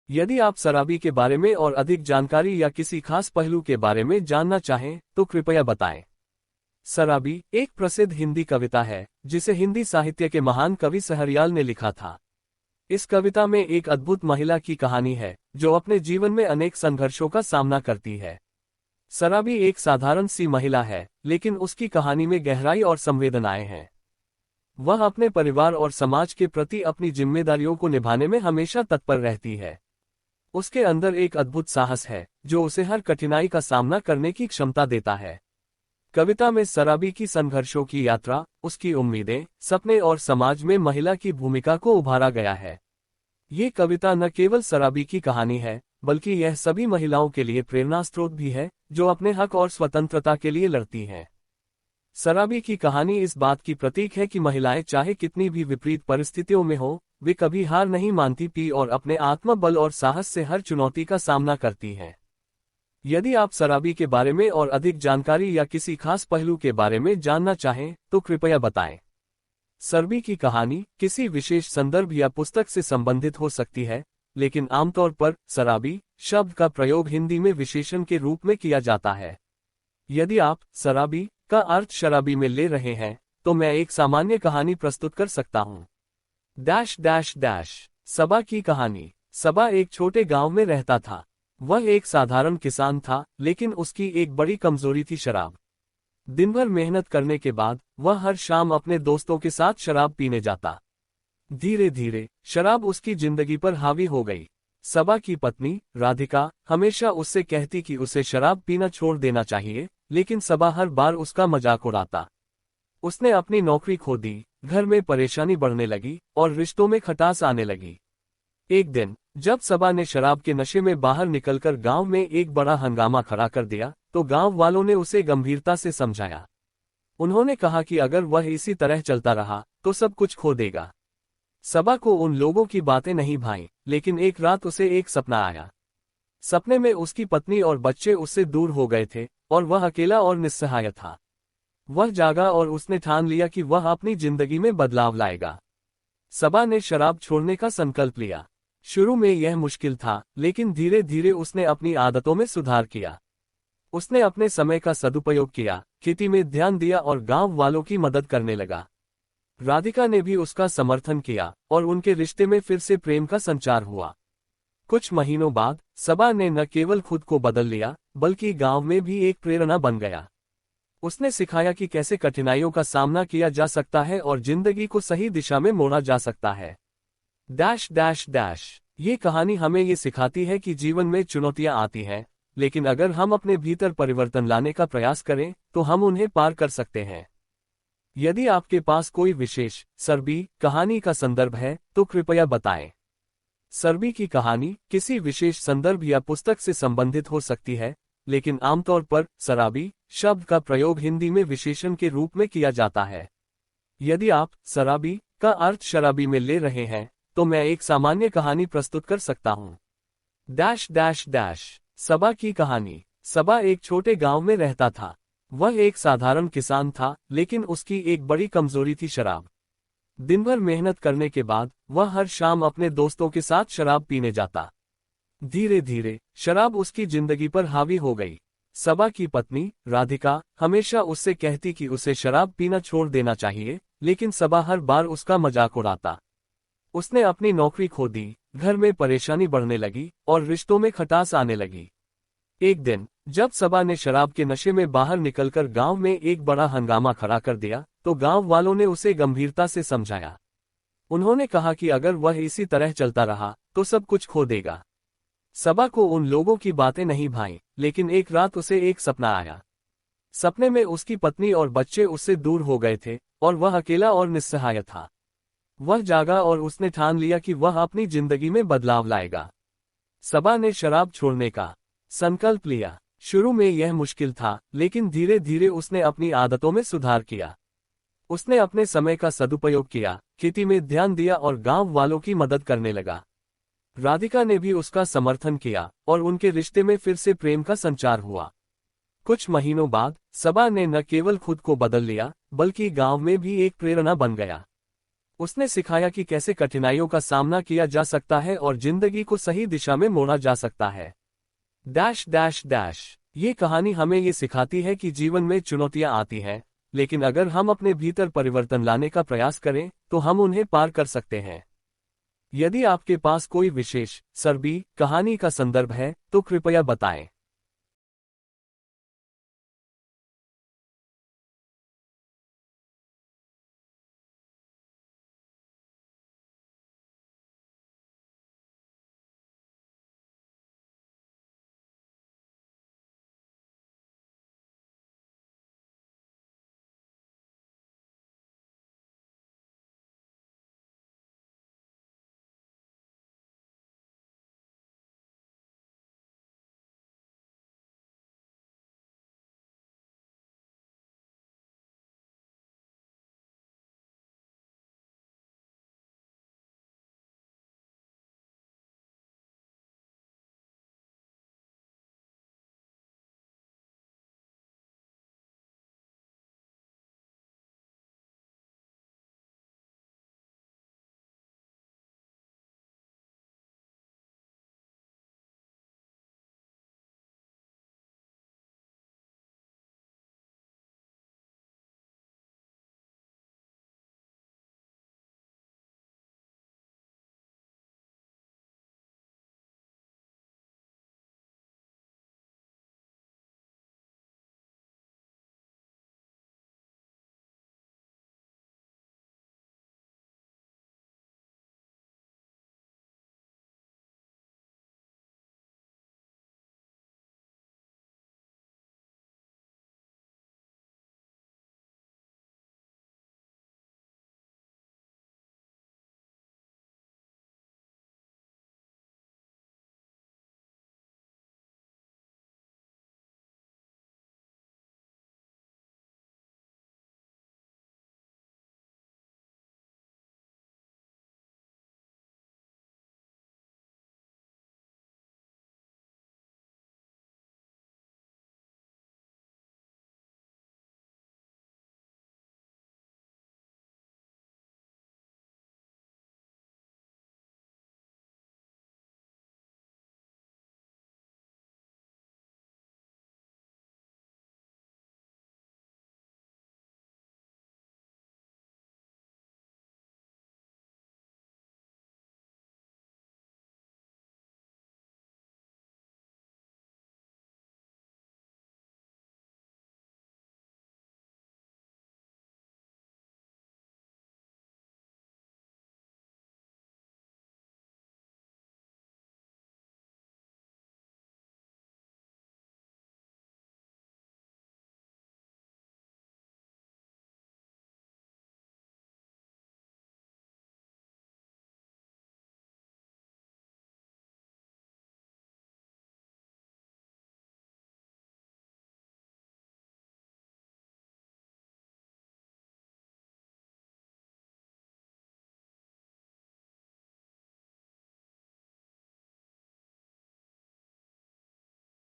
यदि आप शराबी के बारे में और अधिक जानकारी या किसी खास पहलू के बारे में जानना चाहें तो कृपया बताएं। शराबी एक प्रसिद्ध हिंदी कविता है जिसे हिंदी साहित्य के महान कवि सहरयाल ने लिखा था। इस कविता में एक अद्भुत महिला की कहानी है जो अपने जीवन में अनेक संघर्षों का सामना करती है। शराबी एक साधारण सी महिला है, लेकिन उसकी कहानी में गहराई और संवेदनाएं हैं। वह अपने परिवार और समाज के प्रति अपनी जिम्मेदारियों को निभाने में हमेशा तत्पर रहती है। उसके अंदर एक अद्भुत साहस है जो उसे हर कठिनाई का सामना करने की क्षमता देता है। कविता में शराबी की संघर्षों की यात्रा, उसकी उम्मीदें, सपने और समाज में महिला की भूमिका को उभारा गया है। ये कविता न केवल शराबी की कहानी है, बल्कि यह सभी महिलाओं के लिए प्रेरणा स्रोत भी है जो अपने हक और स्वतंत्रता के लिए लड़ती हैं। शराबी की कहानी इस बात की प्रतीक है कि महिलाएं चाहे कितनी भी विपरीत परिस्थितियों में हो, वे कभी हार नहीं मानती पी और अपने आत्मबल और साहस से हर चुनौती का सामना करती हैं। यदि आप शराबी के बारे में और अधिक जानकारी या किसी खास पहलू के बारे में जानना चाहें तो कृपया बताएं। शराबी की कहानी किसी विशेष संदर्भ या पुस्तक से संबंधित हो सकती है, लेकिन आमतौर पर शराबी शब्द का प्रयोग हिंदी में विशेषण के रूप में किया जाता है। यदि आप शराबी का अर्थ शराबी में ले रहे हैं तो मैं एक सामान्य कहानी प्रस्तुत कर सकता हूं। डैश डैश डैश सबा की कहानी। सबा एक छोटे गांव में रहता था। वह एक साधारण किसान था, लेकिन उसकी एक बड़ी कमजोरी थी शराब। दिन भर मेहनत करने के बाद वह हर शाम अपने दोस्तों के साथ शराब पीने जाता। धीरे धीरे शराब उसकी जिंदगी पर हावी हो गई। सबा की पत्नी राधिका हमेशा उससे कहती कि उसे शराब पीना छोड़ देना चाहिए, लेकिन सबा हर बार उसका मजाक उड़ाता। उसने अपनी नौकरी खो दी, घर में परेशानी बढ़ने लगी और रिश्तों में खटास आने लगी। एक दिन जब सबा ने शराब के नशे में बाहर निकलकर गांव में एक बड़ा हंगामा खड़ा कर दिया तो गांव वालों ने उसे गंभीरता से समझाया। उन्होंने कहा कि अगर वह इसी तरह चलता रहा तो सब कुछ खो देगा। सबा को उन लोगों की बातें नहीं भाईं, लेकिन एक रात उसे एक सपना आया। सपने में उसकी पत्नी और बच्चे उससे दूर हो गए थे और वह अकेला और निस्सहाय था। वह जागा और उसने ठान लिया कि वह अपनी जिंदगी में बदलाव लाएगा। सबा ने शराब छोड़ने का संकल्प लिया। शुरू में यह मुश्किल था, लेकिन धीरे धीरे उसने अपनी आदतों में सुधार किया। उसने अपने समय का सदुपयोग किया, खेती में ध्यान दिया और गांव वालों की मदद करने लगा। राधिका ने भी उसका समर्थन किया और उनके रिश्ते में फिर से प्रेम का संचार हुआ। कुछ महीनों बाद सबा ने न केवल खुद को बदल लिया, बल्कि गांव में भी एक प्रेरणा बन गया। उसने सिखाया कि कैसे कठिनाइयों का सामना किया जा सकता है और जिंदगी को सही दिशा में मोड़ा जा सकता है। डैश डैश डैश ये कहानी हमें ये सिखाती है कि जीवन में चुनौतियां आती हैं, लेकिन अगर हम अपने भीतर परिवर्तन लाने का प्रयास करें तो हम उन्हें पार कर सकते हैं। यदि आपके पास कोई विशेष शराबी कहानी का संदर्भ है तो कृपया बताएं। शराबी की कहानी किसी विशेष संदर्भ या पुस्तक से संबंधित हो सकती है, लेकिन आमतौर पर शराबी शब्द का प्रयोग हिंदी में विशेषण के रूप में किया जाता है। यदि आप शराबी का अर्थ शराबी में ले रहे हैं तो मैं एक सामान्य कहानी प्रस्तुत कर सकता हूं। डैश डैश डैश सबा की कहानी। सबा एक छोटे गांव में रहता था। वह एक साधारण किसान था, लेकिन उसकी एक बड़ी कमजोरी थी शराब। दिन भर मेहनत करने के बाद वह हर शाम अपने दोस्तों के साथ शराब पीने जाता। धीरे धीरे शराब उसकी जिंदगी पर हावी हो गई। सबा की पत्नी राधिका हमेशा उससे कहती कि उसे शराब पीना छोड़ देना चाहिए, लेकिन सबा हर बार उसका मजाक उड़ाता। उसने अपनी नौकरी खो दी, घर में परेशानी बढ़ने लगी और रिश्तों में खटास आने लगी। एक दिन जब सबा ने शराब के नशे में बाहर निकलकर गांव में एक बड़ा हंगामा खड़ा कर दिया तो गांव वालों ने उसे गंभीरता से समझाया। उन्होंने कहा कि अगर वह इसी तरह चलता रहा तो सब कुछ खो देगा। सबा को उन लोगों की बातें नहीं भाईं, लेकिन एक रात उसे एक सपना आया। सपने में उसकी पत्नी और बच्चे उससे दूर हो गए थे और वह अकेला और निस्सहाय था। वह जागा और उसने ठान लिया कि वह अपनी जिंदगी में बदलाव लाएगा। सबा ने शराब छोड़ने का संकल्प लिया। शुरू में यह मुश्किल था, लेकिन धीरे धीरे उसने अपनी आदतों में सुधार किया। उसने अपने समय का सदुपयोग किया, खेती में ध्यान दिया और गांव वालों की मदद करने लगा। राधिका ने भी उसका समर्थन किया और उनके रिश्ते में फिर से प्रेम का संचार हुआ। कुछ महीनों बाद सबा ने न केवल खुद को बदल लिया, बल्कि गांव में भी एक प्रेरणा बन गया। उसने सिखाया कि कैसे कठिनाइयों का सामना किया जा सकता है और जिंदगी को सही दिशा में मोड़ा जा सकता है। Dash dash dash. ये कहानी हमें ये सिखाती है कि जीवन में चुनौतियां आती हैं, लेकिन अगर हम अपने भीतर परिवर्तन लाने का प्रयास करें, तो हम उन्हें पार कर सकते हैं। यदि आपके पास कोई विशेष सरबी कहानी का संदर्भ है, तो कृपया बताएं।